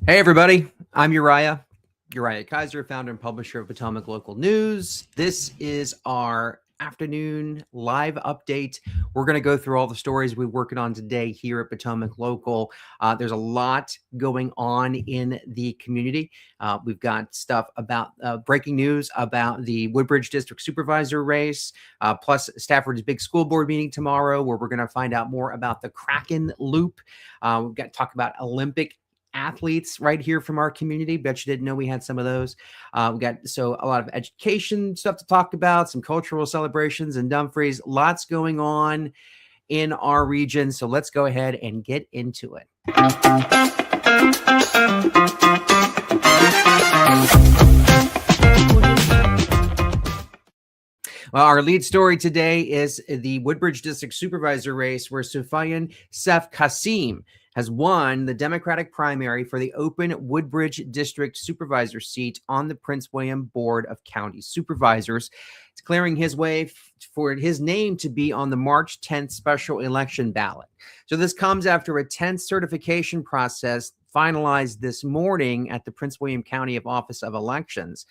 Hey, everybody. I'm Uriah Kaiser, founder and publisher of Potomac Local News. This is our afternoon live update. We're going to go through all the stories we're working on today here at Potomac Local. There's a lot going on in the community. We've got stuff about breaking news about the Woodbridge District Supervisor race, plus Stafford's big school board meeting tomorrow, where we're going to find out more about the Kraken Loop. We've got to talk about Olympic athletes right here from our community. Bet you didn't know we had some of those. We got a lot of education stuff to talk about, some cultural celebrations in Dumfries, lots going on in our region. So let's go ahead and get into it. Well, our lead story today is the Woodbridge District Supervisor race, where Sufiyan Casim has won the Democratic primary for the open Woodbridge District Supervisor seat on the Prince William Board of County Supervisors. It's clearing his way for his name to be on the March 10th special election ballot. So this comes after a tense certification process finalized this morning at the Prince William County Office of Elections.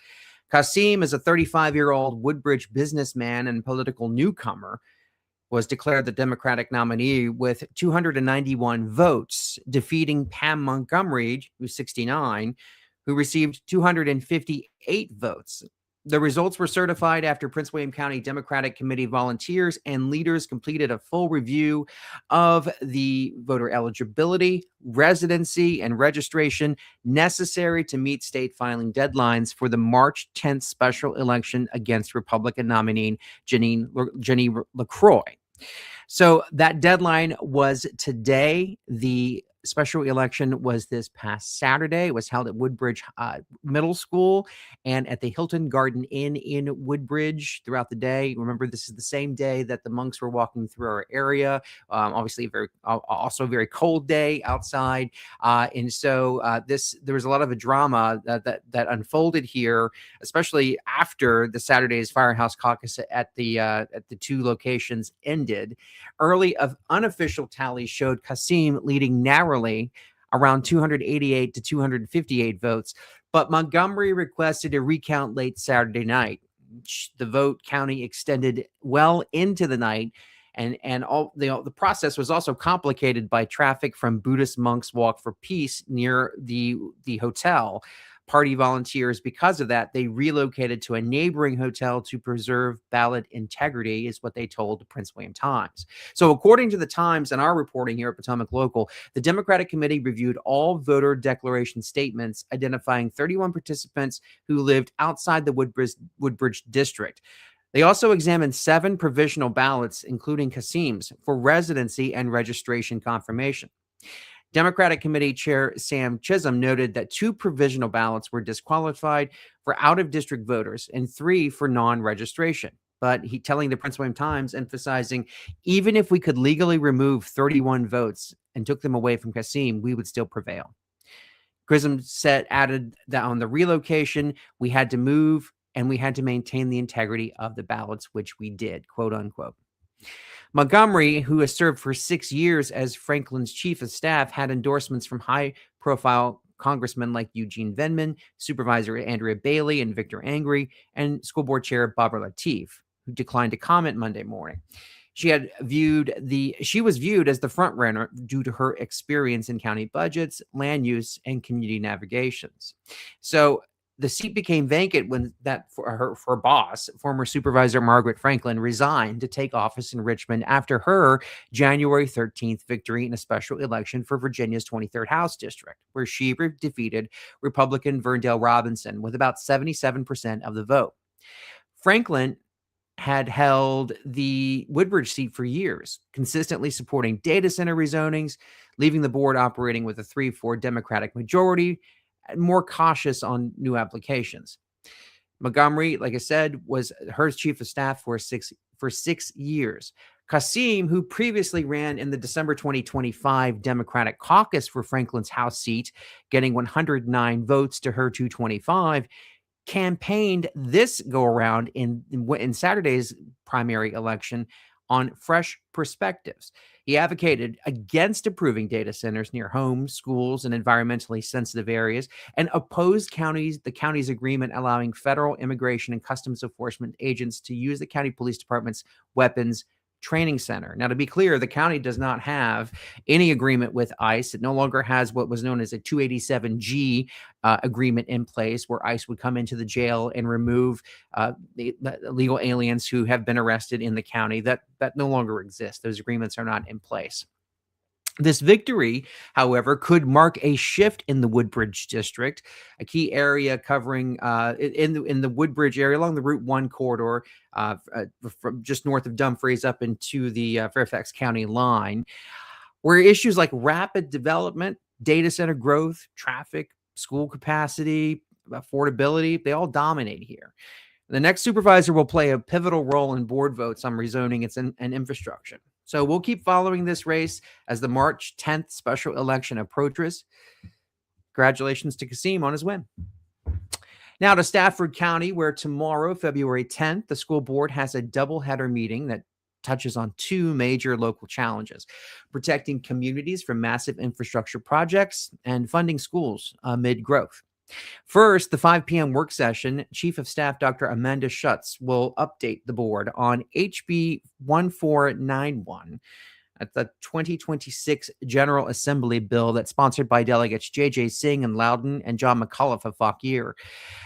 Casim is a 35-year-old Woodbridge businessman and political newcomer, was declared the Democratic nominee with 291 votes, defeating Pam Montgomery, who's 69, who received 258 votes. The results were certified after Prince William County Democratic Committee volunteers and leaders completed a full review of the voter eligibility, residency, and registration necessary to meet state filing deadlines for the March 10th special election against Republican nominee Jenny LaCroix. So that deadline was today. The special election was this past Saturday. It was held at Woodbridge Middle School and at the Hilton Garden Inn in Woodbridge throughout the day. Remember, this is the same day that the monks were walking through our area. Obviously, also a very cold day outside, and so there was a lot of a drama that unfolded here, especially after the Saturday's Firehouse Caucus at the two locations ended. Early unofficial tallies showed Casim leading narrowly, around 288 to 258 votes, but Montgomery requested a recount late Saturday night. The vote counting extended well into the night, and all the process was also complicated by traffic from Buddhist monks' walk for peace near the hotel. Party volunteers, because of that, they relocated to a neighboring hotel to preserve ballot integrity, is what they told the Prince William Times. So according to the Times and our reporting here at Potomac Local, the Democratic Committee reviewed all voter declaration statements identifying 31 participants who lived outside the Woodbridge District. They also examined 7 provisional ballots, including Casim's, for residency and registration confirmation. Democratic Committee Chair Sam Chisholm noted that 2 provisional ballots were disqualified for out-of-district voters and 3 for non-registration. But he telling the Prince William Times, emphasizing, even if we could legally remove 31 votes and took them away from Casim, we would still prevail. Chisholm added that on the relocation, we had to move and we had to maintain the integrity of the ballots, which we did, quote unquote. Montgomery, who has served for 6 years as Franklin's chief of staff, had endorsements from high-profile congressmen like Eugene Venman, Supervisor Andrea Bailey and Victor Angry, and School Board Chair Barbara Lateef, who declined to comment Monday morning. She was viewed as the front runner due to her experience in county budgets, land use, and community navigations. So the seat became vacant when her boss, former Supervisor Margaret Franklin, resigned to take office in Richmond after her January 13th victory in a special election for Virginia's 23rd House District, where she defeated Republican Verndale Robinson with about 77% of the vote. Franklin had held the Woodbridge seat for years, consistently supporting data center rezonings, leaving the board operating with a 3-4 Democratic majority, more cautious on new applications. Montgomery, like I said, was her chief of staff for 6 years. Casim, who previously ran in the December 2025 Democratic caucus for Franklin's House seat, getting 109 votes to her 225, campaigned this go around in Saturday's primary election on fresh perspectives. He advocated against approving data centers near homes, schools, and environmentally sensitive areas, and opposed the county's agreement allowing federal immigration and customs enforcement agents to use the county police department's weapons training center. Now, to be clear, the county does not have any agreement with ICE. It no longer has what was known as a 287G agreement in place, where ICE would come into the jail and remove the illegal aliens who have been arrested in the county. That no longer exists. Those agreements are not in place. This victory, however, could mark a shift in the Woodbridge District, a key area covering in the Woodbridge area along the Route 1 corridor from just north of Dumfries up into the Fairfax County line, where issues like rapid development, data center growth, traffic, school capacity, affordability, they all dominate here. The next supervisor will play a pivotal role in board votes on rezoning and infrastructure. So we'll keep following this race as the March 10th special election approaches. Congratulations to Casim on his win. Now to Stafford County, where tomorrow, February 10th, the school board has a doubleheader meeting that touches on two major local challenges: protecting communities from massive infrastructure projects and funding schools amid growth. First, the 5 p.m. work session, Chief of Staff Dr. Amanda Schutz will update the board on HB 1491. That's the 2026 General Assembly bill that's sponsored by delegates J.J. Singh and Loudon and John McAuliffe of Fauquier.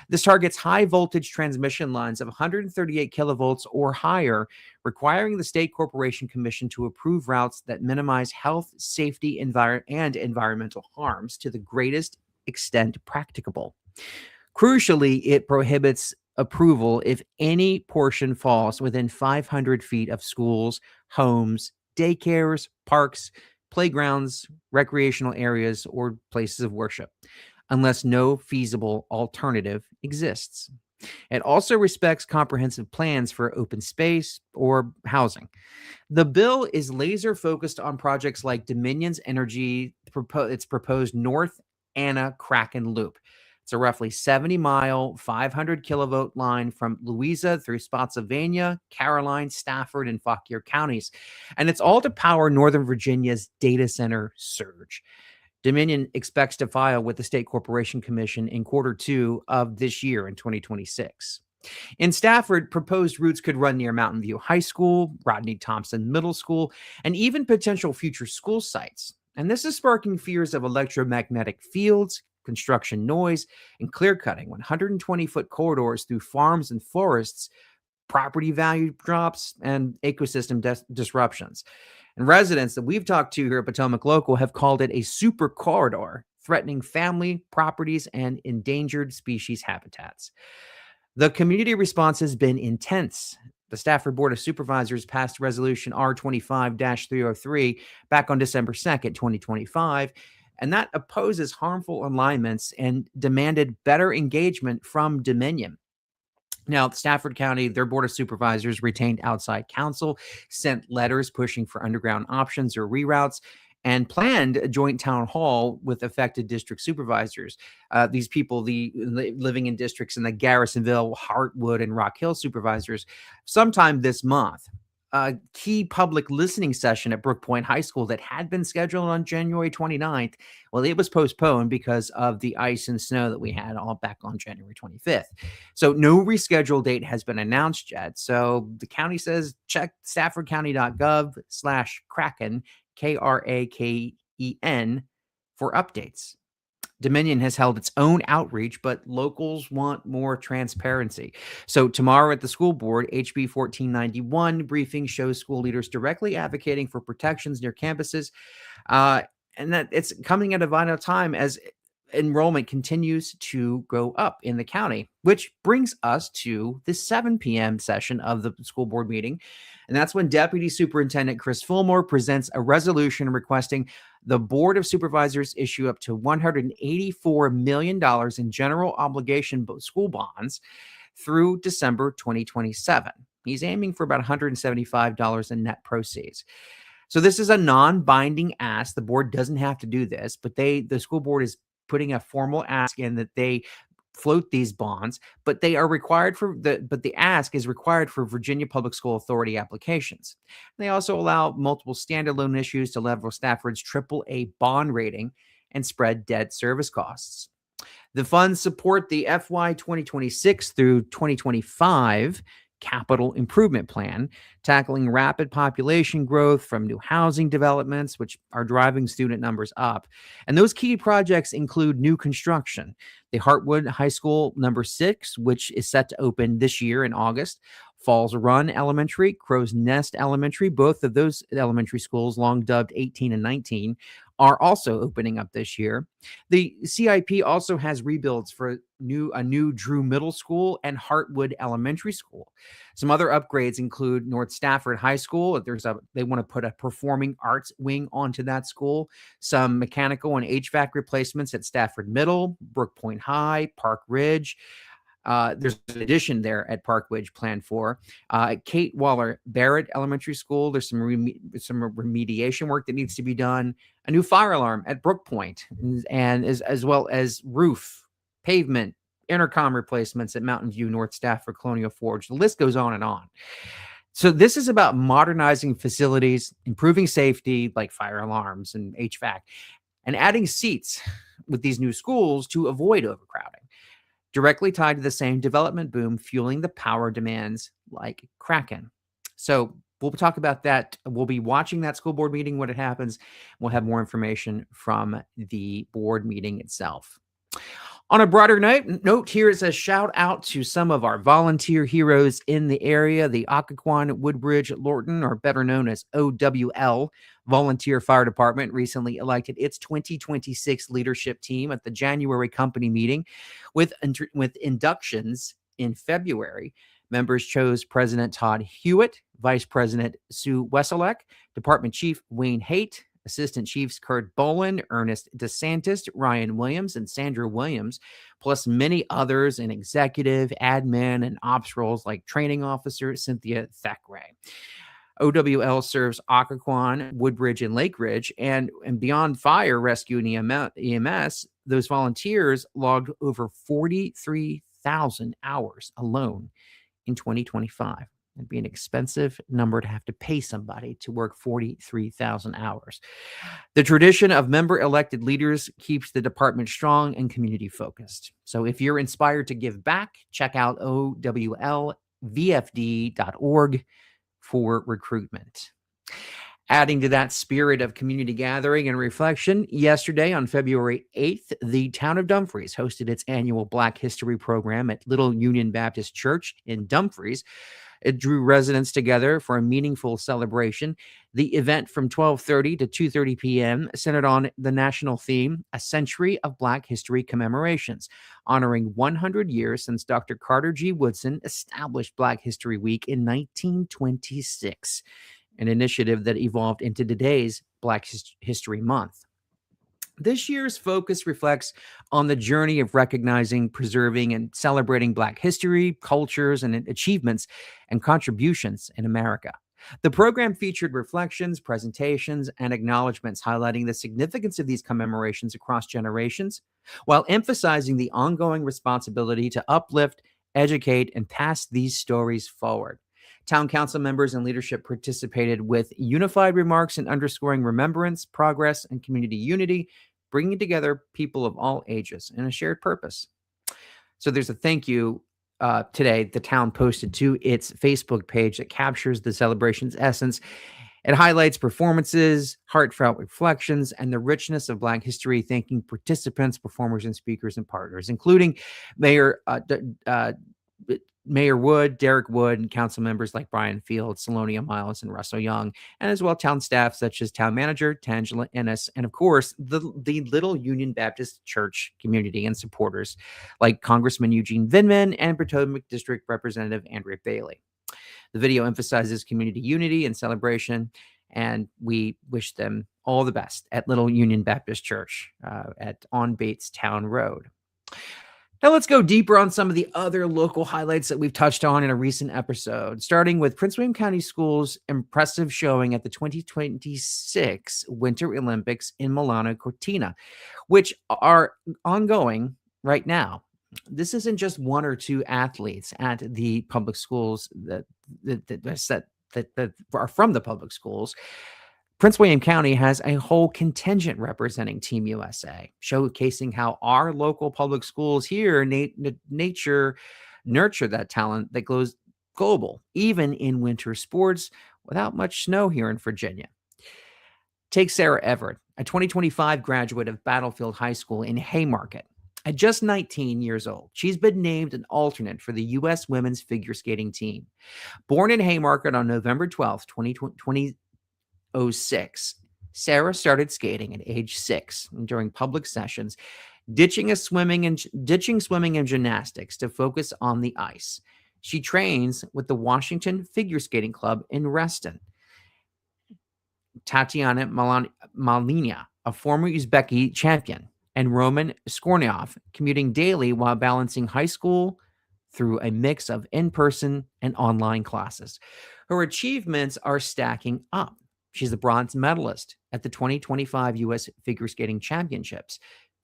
This targets high voltage transmission lines of 138 kilovolts or higher, requiring the State Corporation Commission to approve routes that minimize health, safety, and environmental harms to the greatest extent practicable. Crucially, it prohibits approval if any portion falls within 500 feet of schools, homes, daycares, parks, playgrounds, recreational areas, or places of worship, unless no feasible alternative exists. It also respects comprehensive plans for open space or housing. The bill is laser focused on projects like Dominion's its proposed North Anna Kraken Loop. It's a roughly 70-mile, 500 kilovolt line from Louisa through Spotsylvania, Caroline, Stafford, and Fauquier counties. And it's all to power Northern Virginia's data center surge. Dominion expects to file with the State Corporation Commission in Q2 of this year in 2026. In Stafford, proposed routes could run near Mountain View High School, Rodney Thompson Middle School, and even potential future school sites. And this is sparking fears of electromagnetic fields, construction noise, and clear cutting. 120-foot corridors through farms and forests, property value drops, and ecosystem disruptions. And residents that we've talked to here at Potomac Local have called it a super corridor, threatening family, properties, and endangered species habitats. The community response has been intense. The Stafford Board of Supervisors passed Resolution R25-303 back on December 2nd, 2025, and that opposes harmful alignments and demanded better engagement from Dominion. Now, Stafford County, their Board of Supervisors retained outside counsel, sent letters pushing for underground options or reroutes, and planned a joint town hall with affected district supervisors. These people, living in districts in the Garrisonville, Hartwood, and Rock Hill supervisors, sometime this month. A key public listening session at Brook Point High School that had been scheduled on January 29th, well, it was postponed because of the ice and snow that we had all back on January 25th. So no rescheduled date has been announced yet. So the county says check staffordcounty.gov/Kraken, Kraken, for updates. Dominion has held its own outreach, but locals want more transparency. So tomorrow at the school board, HB 1491 briefing shows school leaders directly advocating for protections near campuses, and that it's coming at a vital time as enrollment continues to go up in the county, which brings us to the 7 p.m. session of the school board meeting. And that's when Deputy Superintendent Chris Fulmore presents a resolution requesting the Board of Supervisors issue up to $184 million in general obligation school bonds through December 2027. He's aiming for about $175 in net proceeds. So this is a non-binding ask. The board doesn't have to do this, but the school board is putting a formal ask in that they float these bonds, but they are required but the ask is required for Virginia Public School Authority applications. They also allow multiple standalone issues to level Stafford's AAA bond rating and spread debt service costs. The funds support the FY 2026 through 2025 capital improvement plan, tackling rapid population growth from new housing developments, which are driving student numbers up. And those key projects include new construction, the Hartwood High School number 6, which is set to open this year in August, Falls Run Elementary, Crow's Nest Elementary, both of those elementary schools, long dubbed 18 and 19, are also opening up this year. The CIP also has rebuilds for a new Drew Middle School and Hartwood Elementary School. Some other upgrades include North Stafford High School. They want to put a performing arts wing onto that school. Some mechanical and HVAC replacements at Stafford Middle, Brook Point High, Park Ridge. There's an addition there at Park Ridge planned for. Kate Waller Barrett Elementary School, there's some remediation work that needs to be done. A new fire alarm at Brook Point, and as well as roof, pavement, intercom replacements at Mountain View, North Stafford, Colonial Forge. The list goes on and on. So this is about modernizing facilities, improving safety like fire alarms and HVAC, and adding seats with these new schools to avoid overcrowding, directly tied to the same development boom fueling the power demands like Kraken. So we'll talk about that. We'll be watching that school board meeting when it happens. We'll have more information from the board meeting itself. On a broader note, here is a shout out to some of our volunteer heroes in the area. The Occoquan Woodbridge Lorton, or better known as OWL, Volunteer Fire Department, recently elected its 2026 leadership team at the January company meeting with inductions in February. Members chose President Todd Hewitt, Vice President Sue Wesolek, Department Chief Wayne Haight, Assistant Chiefs Kurt Boland, Ernest DeSantis, Ryan Williams, and Sandra Williams, plus many others in executive, admin, and ops roles like training officer Cynthia Thackeray. OWL serves Occoquan, Woodbridge, and Lake Ridge, and beyond fire, rescue, and EMS, those volunteers logged over 43,000 hours alone in 2025. It'd be an expensive number to have to pay somebody to work 43,000 hours. The tradition of member-elected leaders keeps the department strong and community-focused. So if you're inspired to give back, check out owlvfd.org for recruitment. Adding to that spirit of community gathering and reflection, yesterday on February 8th, the town of Dumfries hosted its annual Black History program at Little Union Baptist Church in Dumfries. It drew residents together for a meaningful celebration. The event from 12:30 to 2:30 p.m. centered on the national theme, A Century of Black History Commemorations, honoring 100 years since Dr. Carter G. Woodson established Black History Week in 1926, an initiative that evolved into today's Black History Month. This year's focus reflects on the journey of recognizing, preserving, and celebrating Black history, cultures, and achievements and contributions in America. The program featured reflections, presentations, and acknowledgments highlighting the significance of these commemorations across generations, while emphasizing the ongoing responsibility to uplift, educate, and pass these stories forward. Town council members and leadership participated with unified remarks and underscoring remembrance, progress, and community unity, bringing together people of all ages in a shared purpose. So there's a thank you today the town posted to its Facebook page that captures the celebration's essence. It highlights performances, heartfelt reflections, and the richness of Black history, thanking participants, performers, and speakers and partners, including Mayor Wood, Derek Wood, and council members like Brian Fields, Salonia Miles, and Russell Young, and as well town staff such as town manager Tangela Ennis, and of course the Little Union Baptist Church community and supporters like Congressman Eugene Vindman and Potomac District Representative Andrea Bailey. The video emphasizes community unity and celebration, and we wish them all the best at Little Union Baptist Church on Bates Town Road. Now let's go deeper on some of the other local highlights that we've touched on in a recent episode, starting with Prince William County Schools' impressive showing at the 2026 Winter Olympics in Milano Cortina, which are ongoing right now. This isn't just one or two athletes at the public schools that are from the public schools. Prince William County has a whole contingent representing Team USA, showcasing how our local public schools here nurture that talent that goes global, even in winter sports without much snow here in Virginia. Take Sarah Everett, a 2025 graduate of Battlefield High School in Haymarket. At just 19 years old, she's been named an alternate for the U.S. women's figure skating team. Born in Haymarket on November 12, 2006, Sarah started skating at age 6 during public sessions, ditching swimming and gymnastics to focus on the ice. She trains with the Washington Figure Skating Club in Reston. Tatiana Malina, a former Uzbeki champion, and Roman Skorniov, commuting daily while balancing high school through a mix of in-person and online classes. Her achievements are stacking up. She's the bronze medalist at the 2025 U.S. Figure Skating Championships,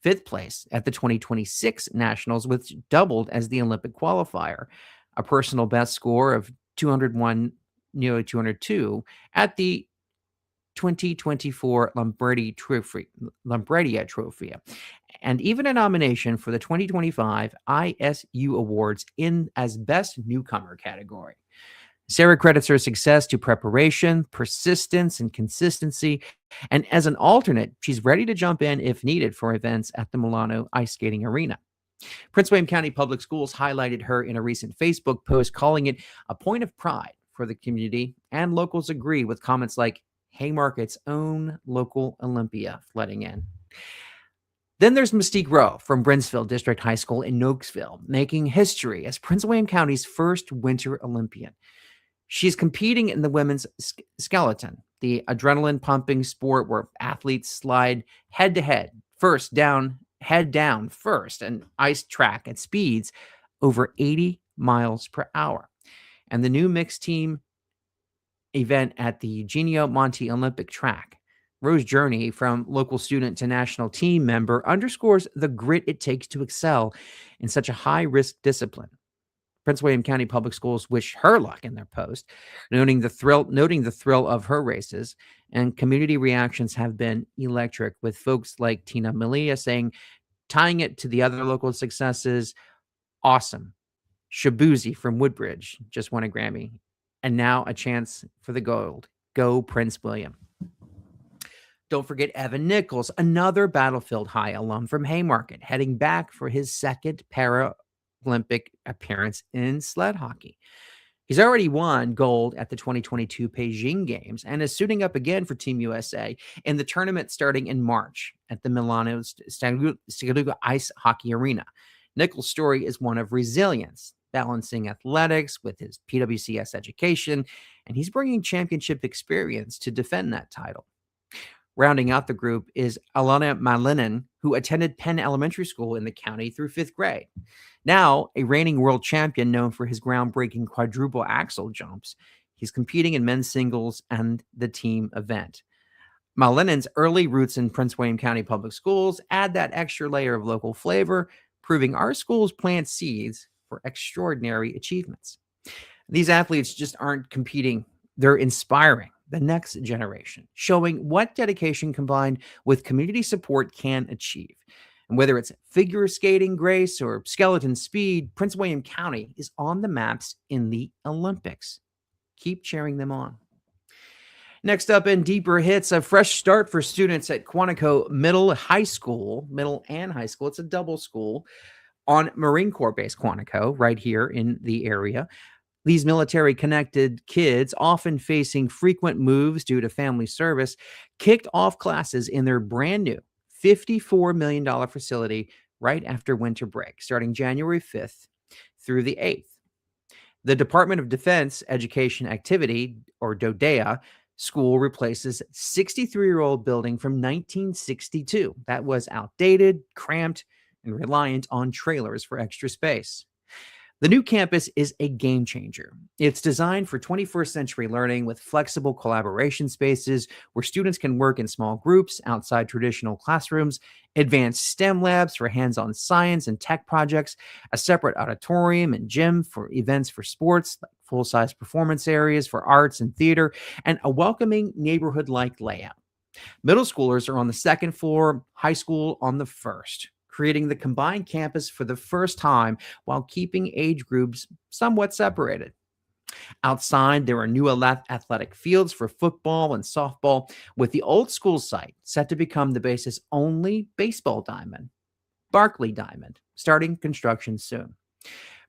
5th place at the 2026 Nationals, which doubled as the Olympic qualifier, a personal best score of 201, nearly 202, at the 2024 Lombardia Trophy, and even a nomination for the 2025 ISU Awards in as Best Newcomer category. Sarah credits her success to preparation, persistence, and consistency, and as an alternate, she's ready to jump in if needed for events at the Milano Ice Skating Arena. Prince William County Public Schools highlighted her in a recent Facebook post, calling it a point of pride for the community, and locals agree with comments like Haymarket's own local Olympia flooding in. Then there's Mystique Rowe from Brinsfield District High School in Nokesville, making history as Prince William County's first Winter Olympian. She's competing in the women's skeleton, the adrenaline-pumping sport where athletes slide head-to-head, head down first, an ice track at speeds over 80 miles per hour. And the new mixed team event at the Eugenio Monti Olympic track. Rowe's journey from local student to national team member underscores the grit it takes to excel in such a high-risk discipline. Prince William County Public Schools wish her luck in their post, noting the thrill of her races, and community reactions have been electric, with folks like Tina Malia saying, tying it to the other local successes, awesome. Shabuzi from Woodbridge just won a Grammy, and now a chance for the gold. Go Prince William. Don't forget Evan Nichols, another Battlefield High alum from Haymarket, heading back for his second Paralympic appearance in sled hockey. He's already won gold at the 2022 Beijing Games and is suiting up again for Team USA in the tournament starting in March at the Milano Stagliuga Ice Hockey Arena. Nichols' story is one of resilience, balancing athletics with his PWCS education, and he's bringing championship experience to defend that title. Rounding out the group is Alana Malinen, who attended Penn Elementary School in the county through 5th grade. Now a reigning world champion known for his groundbreaking quadruple axel jumps, he's competing in men's singles and the team event. Malinen's early roots in Prince William County Public Schools add that extra layer of local flavor, proving our schools plant seeds for extraordinary achievements. These athletes just aren't competing, they're inspiring the next generation, showing what dedication combined with community support can achieve. And whether it's figure skating grace or skeleton speed, Prince William County is on the maps in the Olympics. Keep cheering them on. Next up in Deeper Hits, a fresh start for students at Quantico Middle and High School. It's a double school on Marine Corps Base Quantico, right here in the area. These military-connected kids, often facing frequent moves due to family service, kicked off classes in their brand new $54 million facility right after winter break, starting January 5th through the 8th. The Department of Defense Education Activity, or DODEA, school replaces 63-year-old building from 1962 that was outdated, cramped, and reliant on trailers for extra space. The new campus is a game changer. It's designed for 21st century learning with flexible collaboration spaces where students can work in small groups outside traditional classrooms, advanced STEM labs for hands on science and tech projects, a separate auditorium and gym for events for sports, like full size performance areas for arts and theater, and a welcoming neighborhood like layout. Middle schoolers are on the second floor, high school on the first, creating the combined campus for the first time while keeping age groups somewhat separated. Outside, there are new athletic fields for football and softball, with the old school site set to become the base's only baseball diamond, Barkley Diamond, starting construction soon.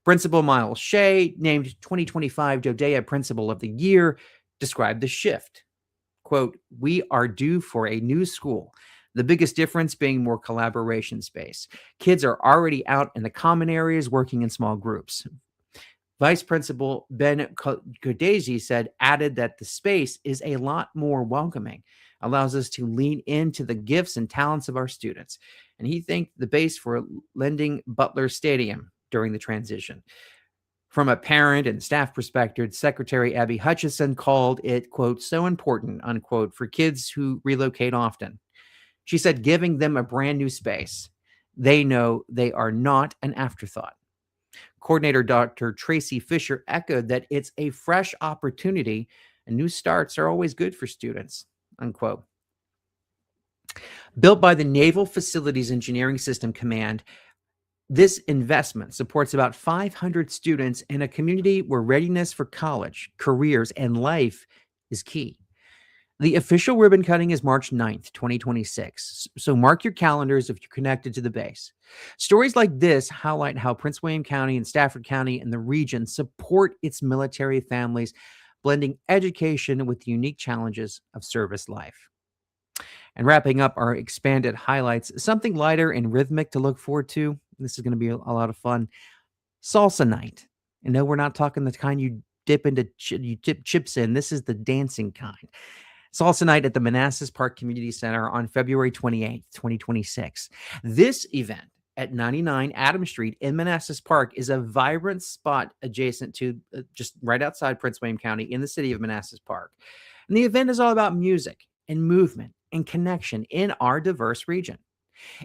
Principal Miles Shea, named 2025 Dodea Principal of the Year, described the shift. Quote, "We are due for a new school. The biggest difference being more collaboration space. Kids are already out in the common areas working in small groups." Vice Principal Ben Godezi added that the space is a lot more welcoming, allows us to lean into the gifts and talents of our students. And he thanked the base for lending Butler Stadium during the transition. From a parent and staff perspective, Secretary Abby Hutchison called it, quote, "so important," unquote, for kids who relocate often. She said, giving them a brand new space, they know they are not an afterthought. Coordinator Dr. Tracy Fisher echoed that it's a fresh opportunity and new starts are always good for students, unquote. Built by the Naval Facilities Engineering System Command, this investment supports about 500 students in a community where readiness for college, careers, and life is key. The official ribbon cutting is March 9th, 2026. So mark your calendars if you're connected to the base. Stories like this highlight how Prince William County and Stafford County and the region support its military families, blending education with the unique challenges of service life. And wrapping up our expanded highlights, something lighter and rhythmic to look forward to. This is going to be a lot of fun. Salsa night. And no, we're not talking the kind you dip chips in. This is the dancing kind. Salsa night at the Manassas Park Community Center on February 28th, 2026. This event at 99 Adams Street in Manassas Park is a vibrant spot adjacent to just right outside Prince William County in the city of Manassas Park. And the event is all about music and movement and connection in our diverse region.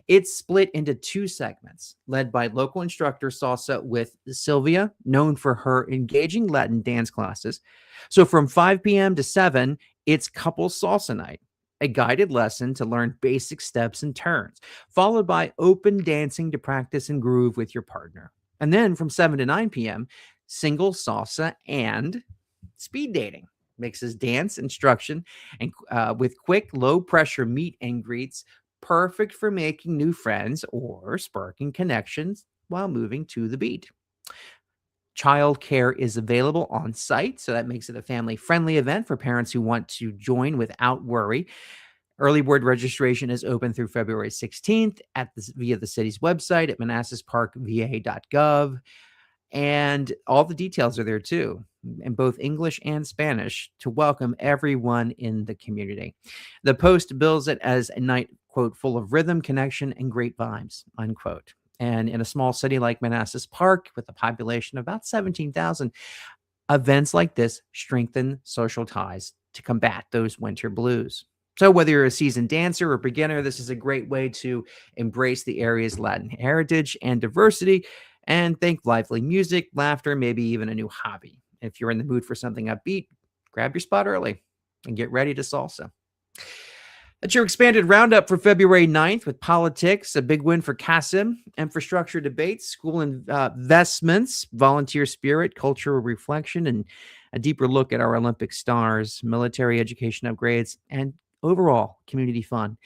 It's split into two segments, led by local instructor salsa with Sylvia, known for her engaging Latin dance classes. So from 5 p.m. to 7, it's couple salsa night, a guided lesson to learn basic steps and turns, followed by open dancing to practice and groove with your partner. And then from 7 to 9 p.m., single salsa and speed dating. Mixes dance instruction and with quick, low-pressure meet and greets, perfect for making new friends or sparking connections while moving to the beat. Childcare is available on site, so that makes it a family-friendly event for parents who want to join without worry. Early bird registration is open through February 16th via the city's website at manassasparkva.gov. And all the details are there too, in both English and Spanish, to welcome everyone in the community. The Post bills it as a night, quote, "full of rhythm, connection, and great vibes," unquote. And in a small city like Manassas Park, with a population of about 17,000, events like this strengthen social ties to combat those winter blues. So whether you're a seasoned dancer or beginner, this is a great way to embrace the area's Latin heritage and diversity and think lively music, laughter, maybe even a new hobby. If you're in the mood for something upbeat, grab your spot early and get ready to salsa. That's your expanded roundup for February 9th with politics, a big win for Casim, infrastructure debates, school investments, volunteer spirit, cultural reflection, and a deeper look at our Olympic stars, military education upgrades, and overall community fun.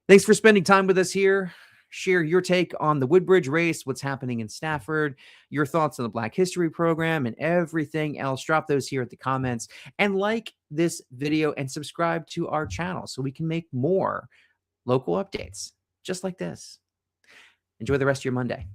Thanks for spending time with us here. Share your take on the Woodbridge race, what's happening in Stafford, your thoughts on the Black History program, and everything else. Drop those here at the comments and like this video and subscribe to our channel so we can make more local updates just like this. Enjoy the rest of your Monday.